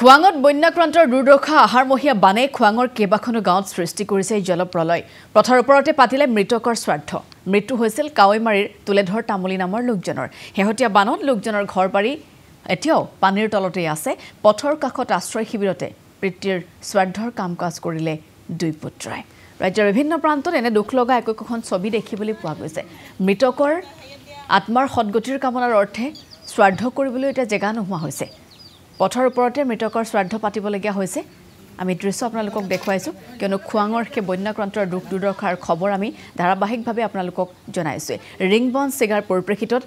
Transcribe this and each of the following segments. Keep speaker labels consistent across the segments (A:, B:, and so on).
A: খোৱাঙত বন্যাক্ৰান্তৰ দুৰ্দশা আহাৰমহীয়া বানে খোৱাঙৰ কেইবাখনো গাঁৱত সৃষ্টি কৰিছে জলপ্ৰলয়। পথৰ ওপৰতে পাতিলে মৃতকৰ শ্ৰাদ্ধ। মৃত্যু হৈছিল কাৱৈমাৰীৰ তুলেধৰ তামুলী নামৰ লোকজনৰ। শেহতীয়া বানত লোকজনৰ ঘৰবাৰী এতিয়াও পানীৰ তলতেই আছে। পথৰ কাষত আশ্ৰয় শিবিৰতে পিতৃৰ শ্ৰাদ্ধৰ কাম কাজ কৰিলে দুই পুত্ৰই। ৰাজ্যৰ বিভিন্ন প্ৰান্তত এনে দুখ লগা একোখন ছবি দেখিবলৈ পোৱা গৈছে। মৃতকৰ আত্মাৰ সদগতিৰ কামনাৰ অৰ্থে শ্ৰাদ্ধ কৰিবলৈ এতিয়া জেগা নোহোৱা হৈছে। পথৰ ওপৰতে মৃতকৰ শ্ৰাদ্ধ পাতিবলগীয়া হৈছে। আমি দৃশ্য আপোনালোকক দেখুৱাইছোঁ, কিয়নো খোৱাঙৰ সেই বন্যাক্ৰান্তৰ দুখ দুৰ্দশাৰ খবৰ আমি ধাৰাবাহিকভাৱে আপোনালোকক জনাইছোঁ। ৰিংবন চিগাৰ পৰিপ্ৰেক্ষিতত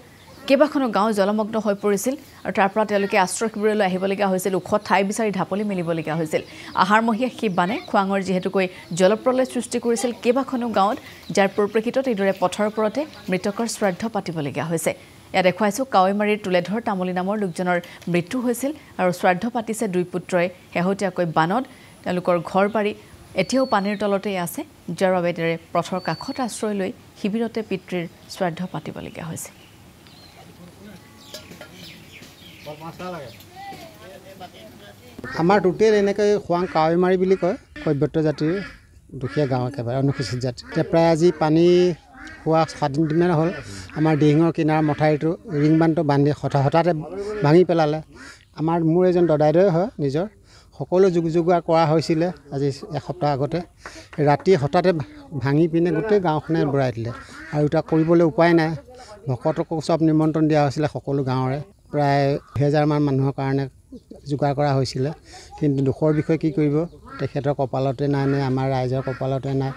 A: কেইবাখনো গাঁও জলমগ্ন হৈ পৰিছিল আৰু তাৰ পৰা তেওঁলোকে আশ্ৰয় শিবিৰলৈ আহিবলগীয়া হৈছিল। ওখ ঠাই বিচাৰি ঢাপলি মেলিবলগীয়া হৈছিল। আহাৰমহীয়া সেই বানে খোৱাঙৰ যিহেতুকৈ জলপ্ৰলয় সৃষ্টি কৰিছিল কেইবাখনো গাঁৱত, যাৰ পৰিপ্ৰেক্ষিতত এইদৰে পথৰ ওপৰতে মৃতকৰ শ্ৰাদ্ধ পাতিবলগীয়া হৈছে। ইয়াত দেখুৱাইছোঁ কাৱৈমাৰীৰ তুলেধৰ তামুলী নামৰ লোকজনৰ মৃত্যু হৈছিল আৰু শ্ৰাদ্ধ পাতিছে দুই পুত্ৰই। শেহতীয়াকৈ বানত তেওঁলোকৰ ঘৰ বাৰী এতিয়াও পানীৰ তলতেই আছে, যাৰ বাবে তেৰে পথৰ কাষত আশ্ৰয় লৈ শিবিৰতে পিতৃৰ শ্ৰাদ্ধ পাতিবলগীয়া হৈছে।
B: আমাৰ টোটেল এনেকৈ খোৱাং কাৱৈমাৰী বুলি কয়, কৈবৰ্ত জাতিৰ দুখীয়া গাঁও, একেবাৰে অনুসূচিত জাতি। এতিয়া প্ৰায় আজি পানী হোৱা 7 দিনমান হ'ল। আমাৰ দিহিঙৰ কিনাৰ মথাউৰিটো ৰিংবানটো বান্ধি হঠাতে ভাঙি পেলালে। মোৰ এজন দদাইদেউ হয় নিজৰ, সকলো যোগাৰ কৰা হৈছিলে আজি এসপ্তাহ আগতে। ৰাতি হঠাতে ভাঙি পিনে গোটেই গাঁওখনে বুৰাই দিলে আৰু এতিয়া কৰিবলৈ উপায় নাই। ভকতকো চব নিমন্ত্ৰণ দিয়া হৈছিলে সকলো গাঁৱৰে, প্ৰায় 2000 মান মানুহৰ কাৰণে যোগাৰ কৰা হৈছিলে। কিন্তু দুখৰ বিষয়ে কি কৰিব, তেখেতৰ কপালতে নাই নে আমাৰ ৰাইজৰ কপালতে নাই।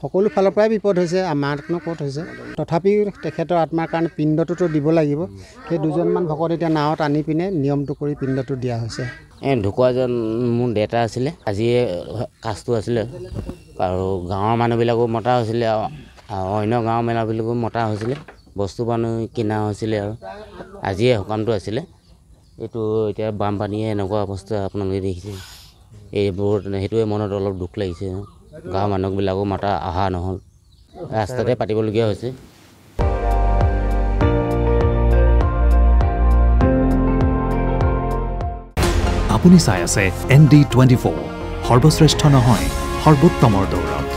B: সকলো ফালৰ পৰাই বিপদ হৈছে, আমাৰনো ক'ত হৈছে। তথাপিও তেখেতৰ আত্মাৰ কাৰণে পিণ্ডটোতো দিব লাগিব। সেই দুজনমান ভকত এতিয়া নাৱত আনি পিনে নিয়মটো কৰি পিণ্ডটো দিয়া হৈছে।
C: ঢুকুৱাজন মোৰ দেউতা আছিলে, আজিয়ে কাজটো আছিলে আৰু গাঁৱৰ মানুহবিলাকো মতা হৈছিলে আৰু অন্য গাঁৱৰ মানুহবিলাকো মতা হৈছিলে। বস্তু বাহানি কিনা হৈছিলে আৰু আজিয়ে সকামটো আছিলে। এইটো এতিয়া বানপানীয়ে এনেকুৱা অৱস্থা আপোনালোকে দেখিছে। এইবোৰ সেইটোৱে মনত অলপ দুখ লাগিছে। গাঁৱৰ মানুহবিলাকো মতা অহা নহ'ল, ৰাস্তাতে পাতিবলগীয়া হৈছে।
D: আপুনি চাই আছে ND24, সৰ্বশ্ৰেষ্ঠ নহয় সৰ্বোত্তমৰ দৌৰত।